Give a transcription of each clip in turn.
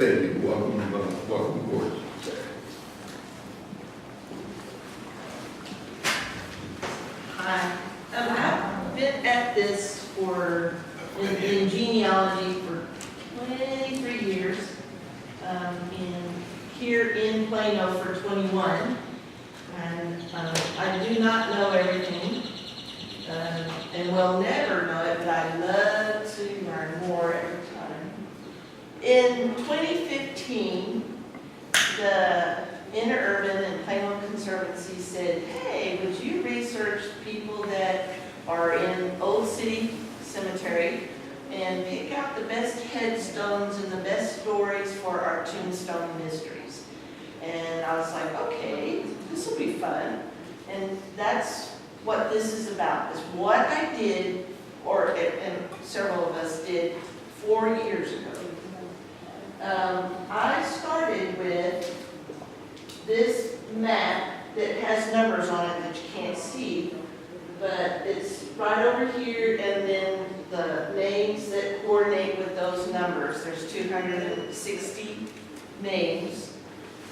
Thank you. Welcome aboard. Hi. I've been at this in genealogy for 23 years, here in Plano for 21, and I do not know everything, and will never know it, but I love to learn more every time. In 2015, the Interurban and Plano Conservancy said, hey, would you research people that are in Old City Cemetery and pick out the best headstones and the best stories for our Tombstone Mysteries? And I was like, okay, this will be fun. And that's what this is about, is what I did, and several of us did 4 years ago. I started with this map that has numbers on it that you can't see, but it's right over here, and then the names that coordinate with those numbers. There's 260 names,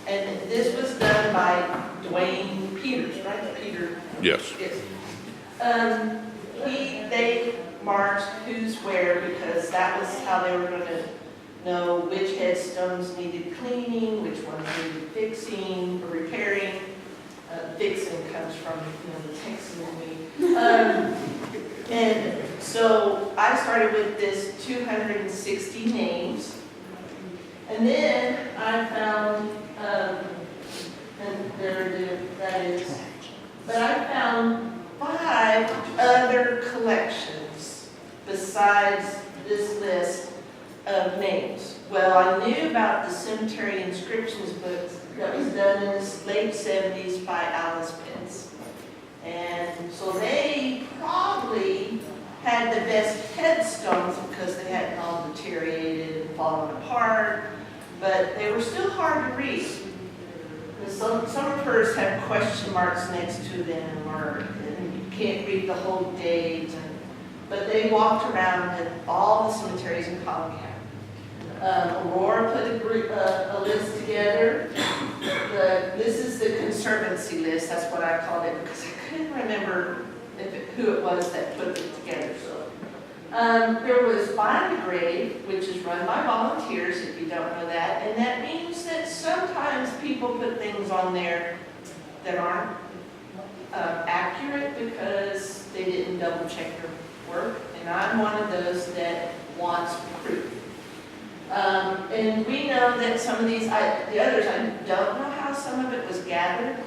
and this was done by Dwayne Peters, right? Peter. Yes. Yes. They marked who's where because that was how they were going to know which headstones needed cleaning, which ones needed fixing or repairing. Fixing comes from the Texan in me. And so I started with this 260 names, and then I found, and that is, but I found 5 other collections besides this list of names. Well, I knew about the cemetery inscriptions book that was done in the late 70s by Alice Pitts. And so they probably had the best headstones because they hadn't all deteriorated and fallen apart, but they were still hard to read. Some of hers have question marks next to them, and you can't read the whole date. But they walked around at all the cemeteries in Collin County. Aurora put a list together. This is the Conservancy list. That's what I called it because I couldn't remember who it was that put it together. So there was Find a Grave, which is run by volunteers, if you don't know that. And that means that sometimes people put things on there that aren't accurate because they didn't double check their work. And I'm one of those that wants proof. And we know that some of these, the others, I don't know how some of it was gathered.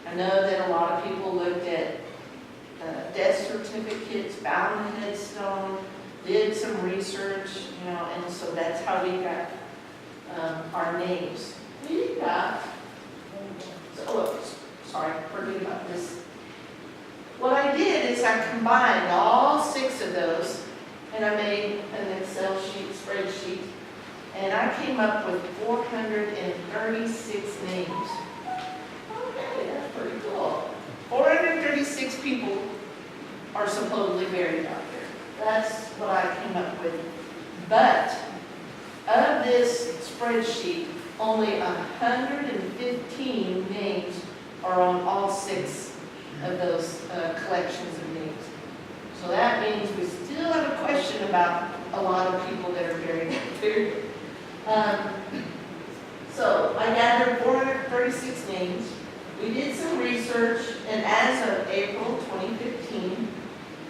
I know that a lot of people looked at death certificates, found the headstone, did some research, and so that's how we got our names. We got, sorry, forget about this. What I did is I combined all 6 of those, and I made an Excel sheet, spreadsheet, and I came up with 436 names. Okay, that's pretty cool. 436 people are supposedly buried out there. That's what I came up with. But of this spreadsheet, only 115 names are on all 6 of those collections of names. So that means we still have a question about a lot of people that are buried. So I gathered 436 names. We did some research, and as of April 2015,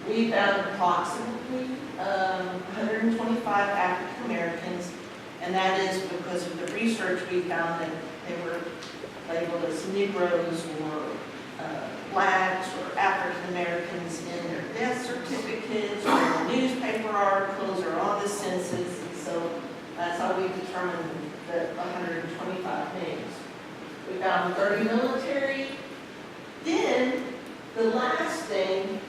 we found approximately 125 African Americans, and that is because of the research we found that they were labeled as Negroes or Blacks or African Americans in their death certificates or in the newspaper articles or on the census, and so that's how we determined the 125 names. We found 30 military. Then the last thing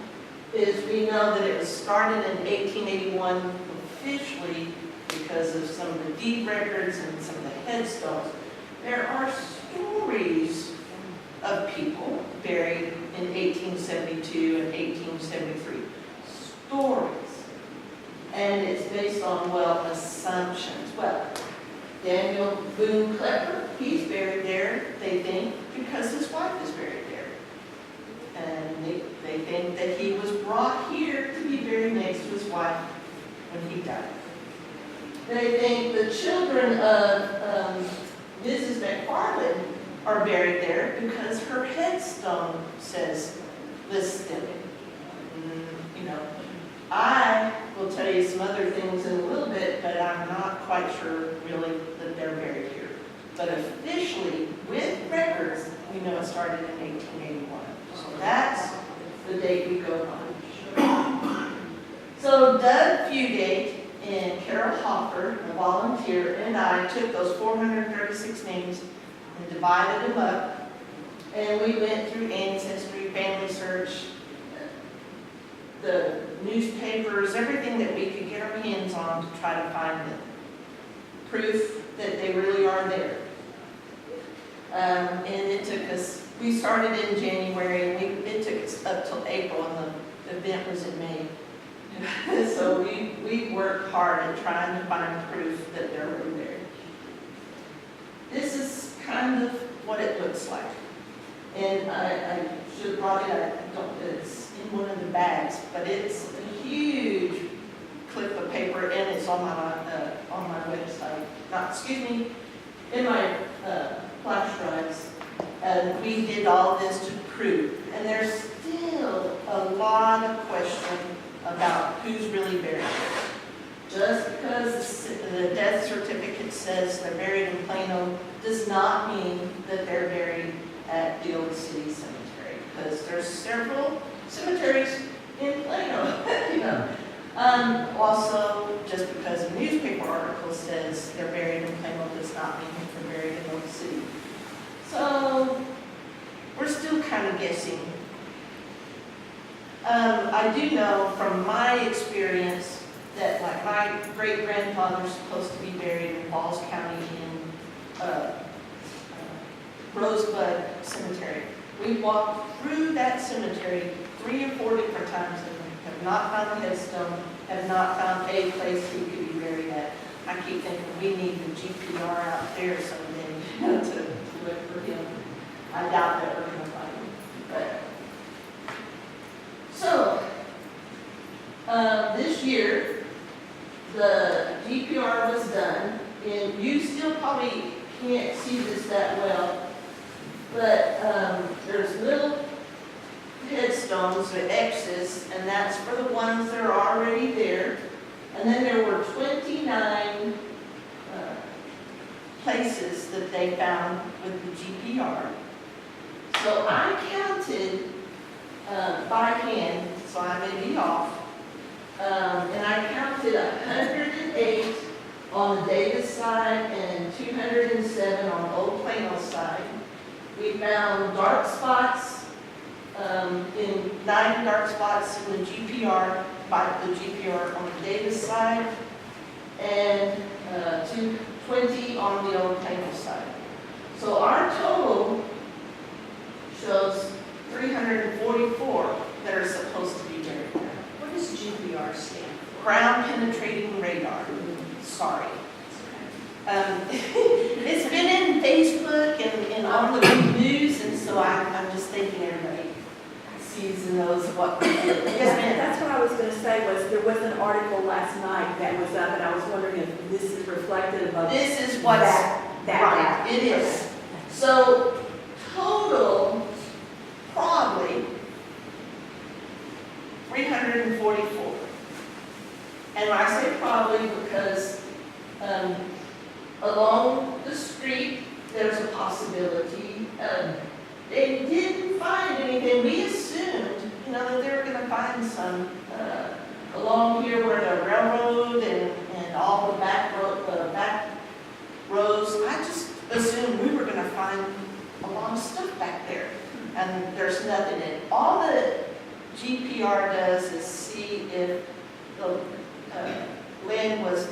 is we know that it was started in 1881 officially because of some of the deed records and some of the headstones. There are stories of people buried in 1872 and 1873. Stories. And it's based on, assumptions. Well, Daniel Boone Klepper, he's buried there, they think, because his wife is buried there. And they think that he was brought here to be buried next to his wife when he died. They think the children of Mrs. McFarland are buried there because her headstone lists them. You know, I will tell you some other things in a little bit, but I'm not quite sure really that they're buried here. But officially, with records, we know it started in 1881. So that's the date we go on. So Doug Fugate and Carol Hopper, a volunteer, and I took those 436 names and divided them up. And we went through Ancestry, Family Search, the newspapers, everything that we could get our hands on to try to find them. Proof that they really are there. And it took us, we started in January, and it took us up till April, and the event was in May. So we worked hard at trying to find proof that they're really there. This is kind of what it looks like. And I should have brought it, it's in one of the bags, but it's a huge clip of paper, and it's on my website. In my flash drives. And we did all this to prove. And there's still a lot of question about who's really buried there. Just because the death certificate says they're buried in Plano does not mean that they're buried at the Old City Cemetery, because there's several cemeteries in Plano, you know. Also, just because a newspaper article says they're buried in Plano does not mean they're buried in Old City. So, we're still kind of guessing. I do know from my experience that, like, my great-grandfather's supposed to be buried in Falls County in Rosebud Cemetery. We walked through that cemetery 3 or 4 different times and have not found a headstone, have not found a place he could be buried at. I keep thinking we need the GPR out there someday to look for him. I doubt that we're going to find him. But so, this year, the GPR was done, and you still probably can't see this that well, but there's little headstones with X's, and that's for the ones that are already there. And then there were 29 places that they found with the GPR. So I counted by hand, so I may be off, and I counted 108 on the Davis side and 207 on Old Plano side. We found dark spots, in 9 dark spots in the GPR, by the GPR on the Davis side, and 20 on the Old Plano side. So our total shows 344 that are supposed to be buried there. What does GPR stand for? Ground penetrating radar. Sorry. It's been in Facebook and on the news, and so I'm just thinking everybody sees and knows what we do. Yes, ma'am. That's what I was going to say, was there was an article last night that was up, and I was wondering if this is reflective of This is what's that. right. It is. So total, probably 344. And I say probably because along the street there's a possibility. They didn't find anything. We assumed, you know, that they were going to find some along here where the railroad and all the back roads. I just assumed we were going to find a lot of stuff back there, and there's nothing in it. All the GPR does is see if the land was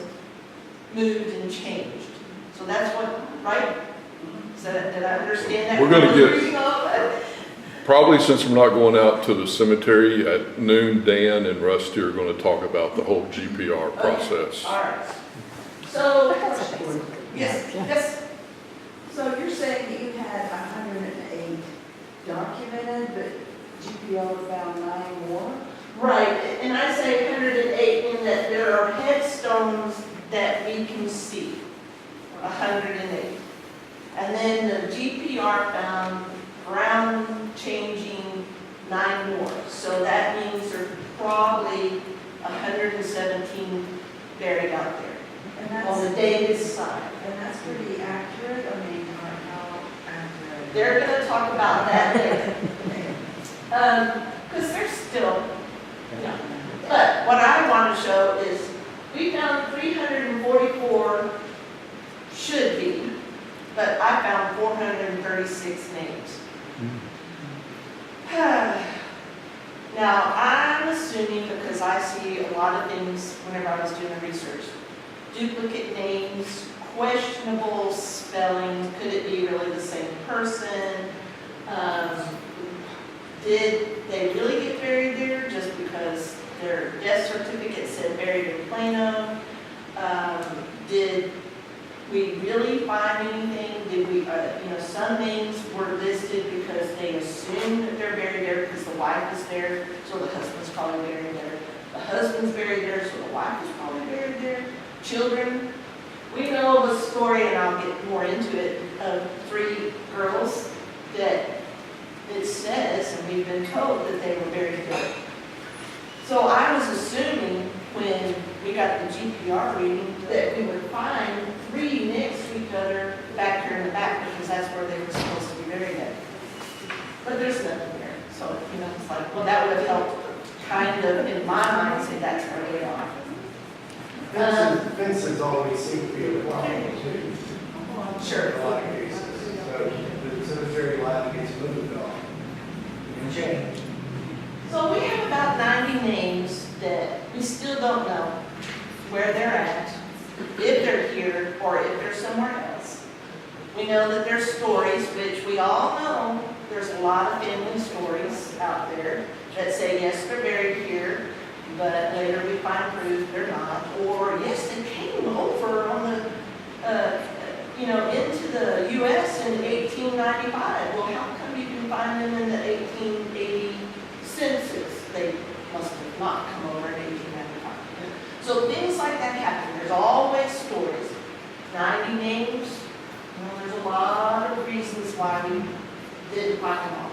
moved and changed. So that's what, right? So did I understand that? We're gonna get- Probably, since we're not going out to the cemetery at noon, Dan and Rusty are going to talk about the whole GPR process. All right. So, That's amazing. Yes, yes. So you're saying that you had 108 documented, but GPO found 9 more? Right, and I say 108 in that there are headstones that we can see, 108. And then the GPR found ground changing 9 more. So that means there's probably 117 buried out there on the Davis side. And that's pretty accurate, I mean, or how accurate? They're going to talk about that later. Because there's still, but what I want to show is we found 344 should be, but I found 436 names. Now, I'm assuming, because I see a lot of things whenever I was doing the research, duplicate names, questionable spellings, could it be really the same person? Did they really get buried there just because their death certificate said buried in Plano? Did we really find anything? Did we, some names were listed because they assumed that they're buried there because the wife is there, so the husband's probably buried there. The husband's buried there, so the wife is probably buried there. Children, we know the story, and I'll get more into it, of 3 girls that it says, and we've been told that they were buried there. So I was assuming when we got the GPR reading that we would find 3 next to each other back here in the back because that's where they were supposed to be buried at. But there's nothing there. So, it's like, well, that would have helped kind of, in my mind, say that's where they are. Fences always seem to be a problem too. Sure. In a lot of cases. So the cemetery line gets moved on and changed. So we have about 90 names that we still don't know where they're at, if they're here, or if they're somewhere else. We know that there's stories, which we all know there's a lot of family stories out there that say, yes, they're buried here, but later we find proof they're not. Or, yes, they came over on the, into the U.S. in 1895. Well, how come you can find them in the 1880 census? They must have not come over in 1895. So things like that happen. There's always stories. 90 names. There's a lot of reasons why we didn't find them all.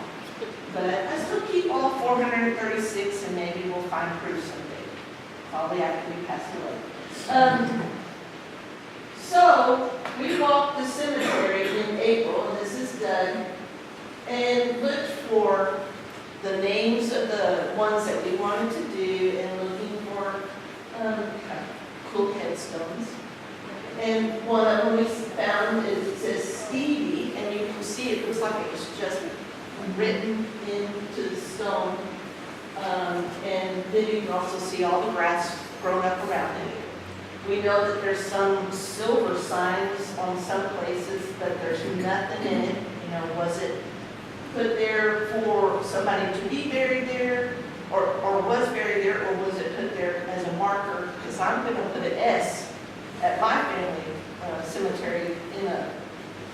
But I still keep all 436, and maybe we'll find proof someday. Probably after we pass away. So we walked the cemetery in April, and this is done, and looked for the names of the ones that we wanted to do, and looking for cool headstones. And one of them we found, it says Stevie, and you can see it looks like it was just written into the stone. And then you can also see all the grass grown up around it. We know that there's some silver signs on some places, but there's nothing in it. Was it put there for somebody to be buried there, or was buried there, or was it put there as a marker? Because I'm going to put an S at my family cemetery in a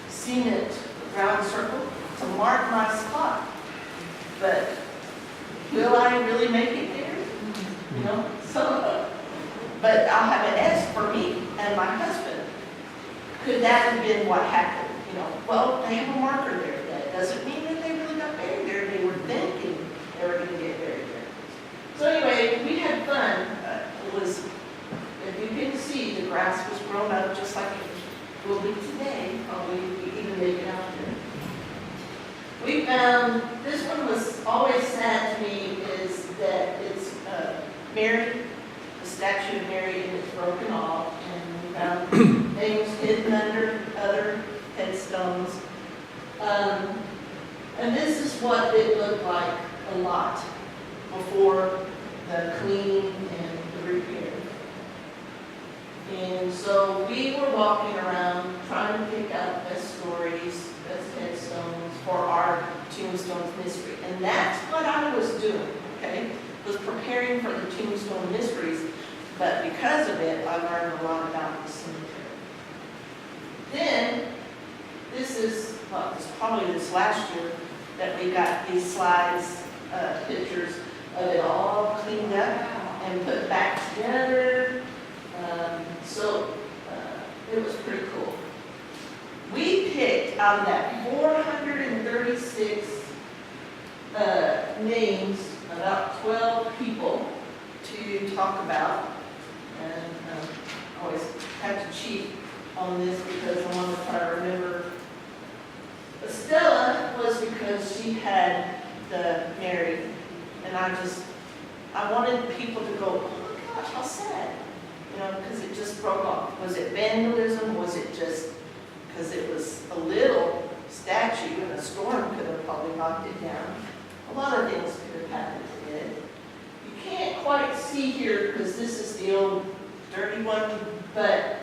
cement round circle to mark my spot. But will I really make it there? But I'll have an S for me and my husband. Could that have been what happened? Well, they have a marker there. That doesn't mean that they really got buried there. They were thinking they were going to get buried there. So anyway, we had fun. It was, if you can see, the grass was grown up just like it will be today. Probably we even make it out there. We found, this one was always sad to me, is that it's Mary, the statue of Mary, and it's broken off, and we found names hidden under other headstones. And this is what it looked like a lot before the cleaning and the repair. And so we were walking around trying to pick out best stories, best headstones for our Tombstone Mystery. And that's what I was doing, okay? Was preparing for the Tombstone Mysteries. But because of it, I learned a lot about the cemetery. this is, well, it's probably this last year that we got these slides, pictures of it all cleaned up and put back together. It was pretty cool. We picked out of that 436 names, about 12 people to talk about. And I always have to cheat on this because I want to try to remember. Estella was because she had the Mary, and I wanted people to go, oh my gosh, how sad. You know, because it just broke off. Was it vandalism? Was it just because it was a little statue and a storm could have probably knocked it down? A lot of things could have happened to it. You can't quite see here because this is the old dirty one, but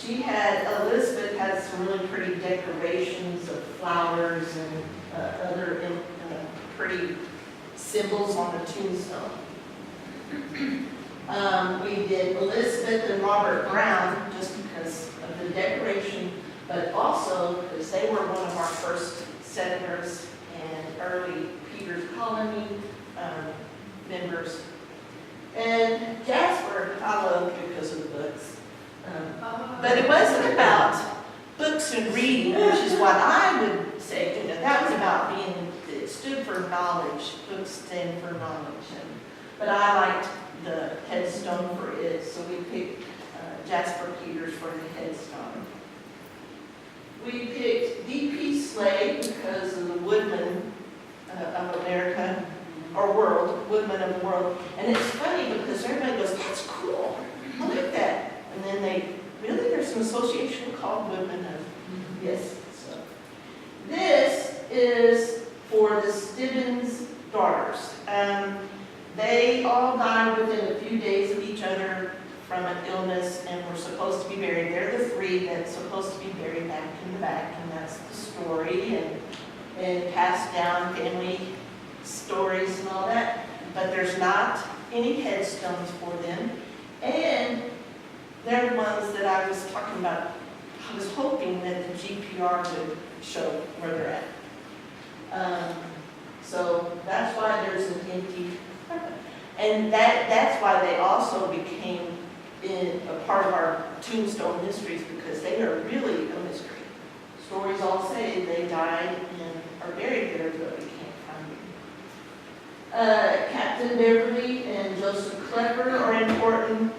Elizabeth had some really pretty decorations of flowers and other pretty symbols on the tombstone. We did Elizabeth and Robert Brown just because of the decoration, but also because they were one of our first settlers and early Peters Colony members. And Jasper, I loved because of the books. But it wasn't about books and reading, which is what I would say. You know, that was about it stood for knowledge. Books stand for knowledge. But I liked the headstone for it, so we picked Jasper Peters for the headstone. We picked D.P. Slade because of the woodman of America, or world, woodman of the world. And it's funny because everybody goes, that's cool, I like that. And then there's an association called Woodman of, yes. So this is for the Stibbins daughters. They all died within a few days of each other from an illness and were supposed to be buried. They're the three that's supposed to be buried back in the back, and that's the story, and passed down family stories and all that. But there's not any headstones for them. And they're the ones that I was talking about. I was hoping that the GPR would show where they're at. So that's why there's an empty. And that's why they also became a part of our Tombstone Mysteries, because they are really a mystery. Stories all say they died and are buried there, but we can't find them. Captain Beverly and Joseph Klepper are important.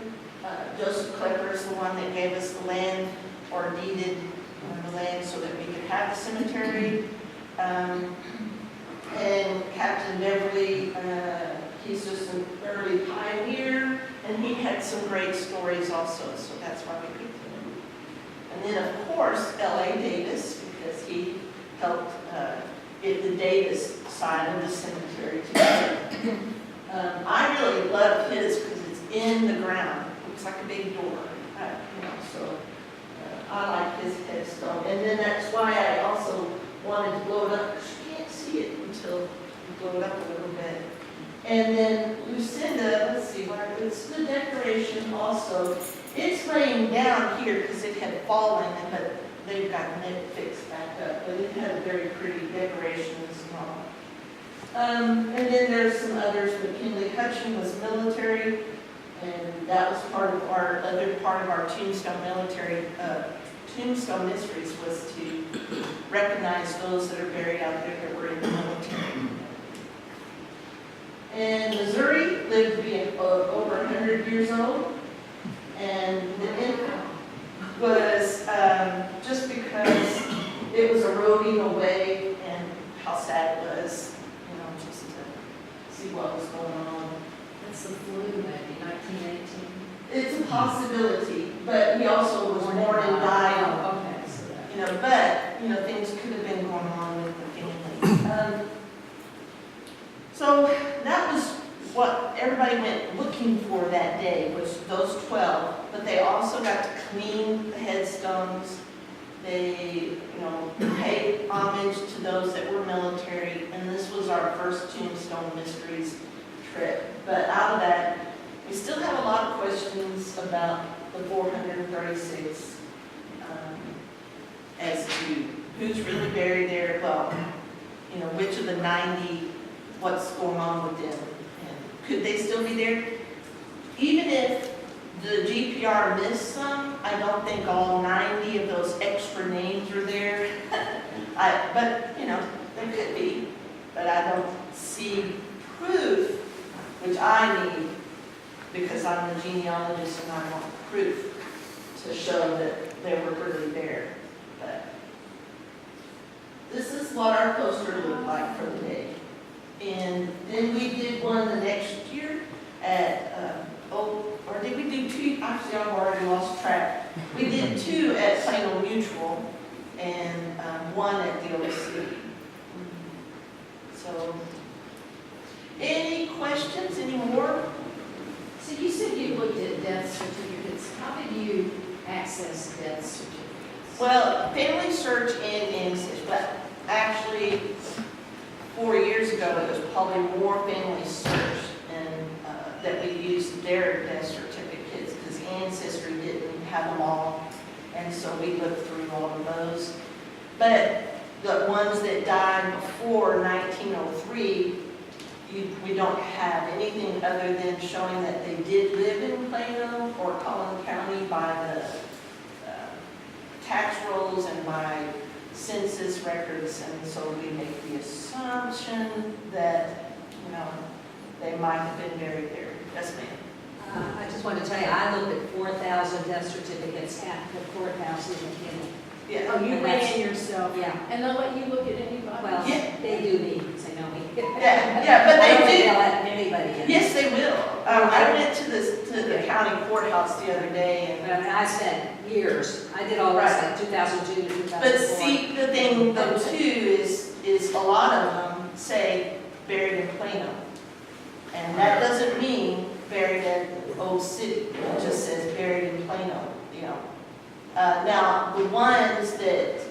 Joseph Klepper is the one that gave us the land, or deeded the land so that we could have the cemetery. And Captain Beverly, he's just an early pioneer, and he had some great stories also, so that's why we picked him. And then, of course, L.A. Davis, because he helped get the Davis side of the cemetery together. I really love his because it's in the ground. It looks like a big door, so I like his headstone. And then that's why I also wanted to blow it up, because you can't see it until you blow it up a little bit. And then Lucinda, let's see, it's the decoration also. It's laying down here because it had fallen, but they've gotten it fixed back up. But it had very pretty decorations and all. And then there's some others. McKinley Hutchin was military, and that was part of our Tombstone military. Tombstone Mysteries was to recognize those that are buried out there that were in the military. And Missouri lived to be over 100 years old, and it was just because it was eroding away, and how sad it was, just to see what was going on. That's the flu, maybe, 1918. It's a possibility, but he also was born and died. Oh, okay, so that. But things could have been going on with the family. So that was what everybody went looking for that day, was those 12. But they also got to clean the headstones. They, paid homage to those that were military. And this was our first Tombstone Mysteries trip. But out of that, we still have a lot of questions about the 436 as to who's really buried there, well, which of the 90, what's going on with them, and could they still be there? Even if the GPR missed some, I don't think all 90 of those extra names are there. But there could be, but I don't see proof, which I need, because I'm the genealogist and I want proof to show that they were really there. But this is what our poster looked like for the day. And then we did one the next year at, or did we do two? Actually, I've already lost track. We did two at Plano Mutual and one at the Old City. So, any questions, any more? So you said you looked at death certificates. How did you access death certificates? Well, family search and ancestry, but actually 4 years ago it was probably more family search and that we used their death certificates because ancestry didn't have them all, and so we looked through all of those. But the ones that died before 1903, we don't have anything other than showing that they did live in Plano or Collin County by the tax rolls and by census records, and so we make the assumption that, they might have been buried there. Yes, ma'am. I just wanted to tell you, I looked at 4,000 death certificates at the courthouse in McKinney. Yeah. Oh, you And went that's- in yourself? Yeah. And they'll let you look at anybody? Well, Yeah. they do me, because they know me. Yeah, but I don't they think do. they'll let anybody in. Yes, they will. I went to the county courthouse the other day, But I mean, I spent years, I did all this like 2002 to 2004. but see, the thing though too is a lot of them say buried in Plano. And that doesn't mean buried in Old City, it just says buried in Plano, Now, the ones that,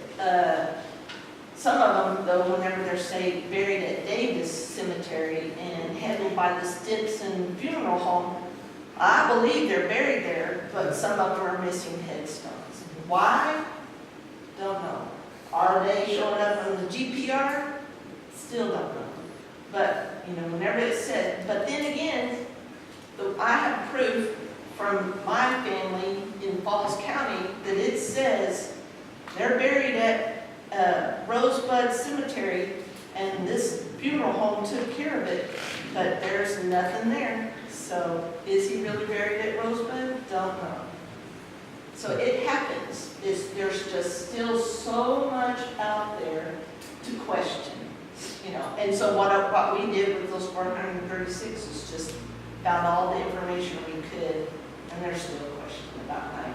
some of them though, whenever they're say buried at Davis Cemetery and handled by the Stimson Funeral Home, I believe they're buried there, but some of them are missing headstones. Why? Don't know. Are they showing up on the GPR? Still don't know. But, whenever it says, but then again, I have proof from my family in Falls County that it says they're buried at Rosebud Cemetery, and this funeral home took care of it, but there's nothing there. So, is he really buried at Rosebud? Don't know. So it happens. There's just still so much out there to question, And so what we did with those 436 is just found all the information we could, and there's still a question about 90.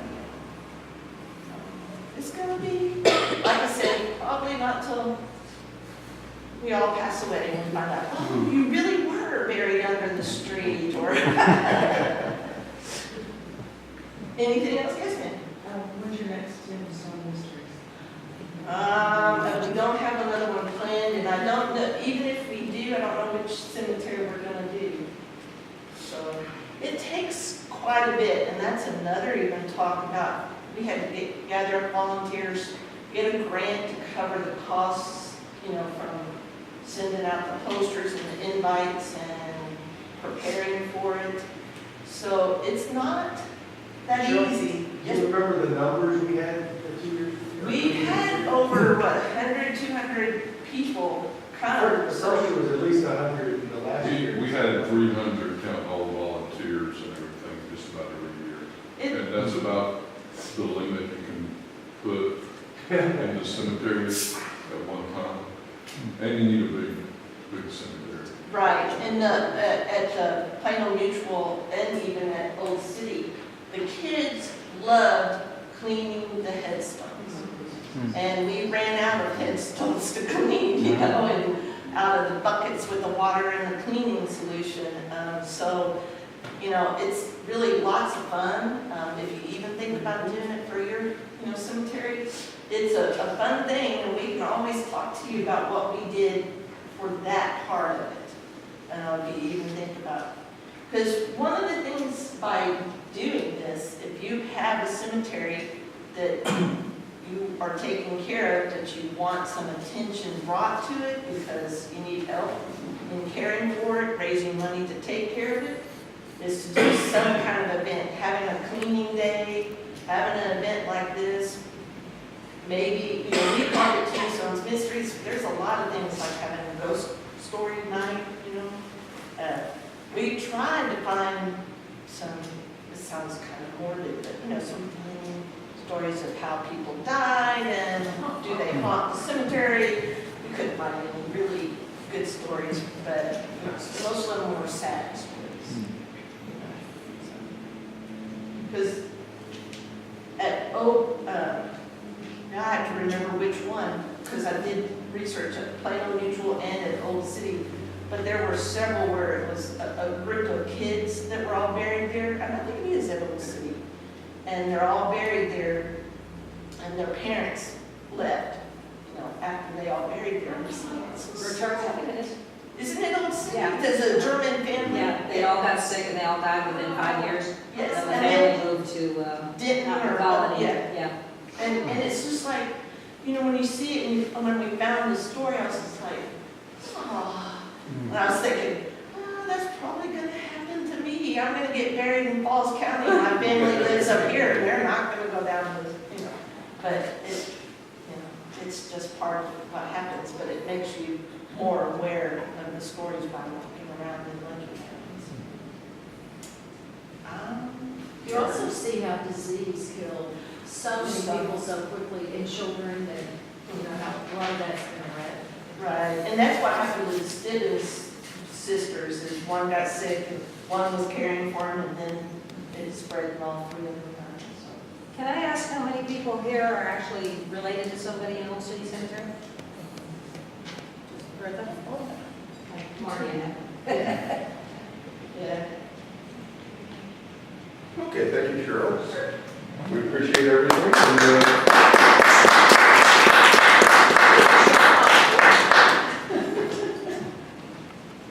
It's going to be, like I said, probably not till we all pass away and we find out, oh, you really were buried under the street, or anything else? Yes, ma'am. When's your next Tombstone Mysteries? We don't have another one planned, and I don't know, even if we do, I don't know which cemetery we're going to do. So it takes quite a bit, and that's another even talk about, we had to gather up volunteers, get a grant to cover the costs, from sending out the posters and the invites and preparing for it. So it's not that Sure. easy. Do you remember the numbers we had for 2 years? We've had over, 100, 200 people come. The first year was at least 100 in the last year. We had 300 counting all the volunteers and everything just about every year. And that's about the limit you can put in the cemetery at one time. And you need a big cemetery. Right, and at the Plano Mutual and even at Old City, the kids loved cleaning the headstones. And we ran out of headstones to clean, and out of the buckets with the water and the cleaning solution. So, it's really lots of fun. If you even think about doing it for your, cemetery, it's a fun thing, and we can always talk to you about what we did for that part of it. If you even think about, because one of the things by doing this, if you have a cemetery that you are taken care of, that you want some attention brought to it because you need help in caring for it, raising money to take care of it, is to do some kind of event, having a cleaning day, having an event like this. Maybe, we call it Tombstone Mysteries. There's a lot of things like having a ghost story night, We tried to find some, this sounds kind of morbid, but, some stories of how people died and do they haunt the cemetery. We couldn't find any really good stories, but most of them were sad stories. Because at now I have to remember which one, because I did research at Plano Mutual and at Old City, but there were several where it was a group of kids that were all buried there, and I think it is at Old City. And they're all buried there, and their parents left, after they all buried there. Isn't it Old City? Yeah. There's a German family. Yeah, they all got sick and they all died within 5 years. Yes, And the and family moved to, Denton or Colony. yeah. And it's just like, when you see it, and when we found the story, I was just like, oh. And I was thinking, that's probably going to happen to me. I'm going to get buried in Falls County. My family lives up here, and they're not going to go down to, But it's just part of what happens. But it makes you more aware of the stories by walking around and looking at them. You also see how disease killed so many people so quickly in children, and how a lot of that's been read. Right, and that's what happened with Stidham's sisters, is one got sick and one was caring for him, and then it spread in all three of them. Can I ask how many people here are actually related to somebody in Old City Cemetery? Bertha? Marty and Yeah. Yeah. Okay, thank you, Cheryl. We appreciate everything. And,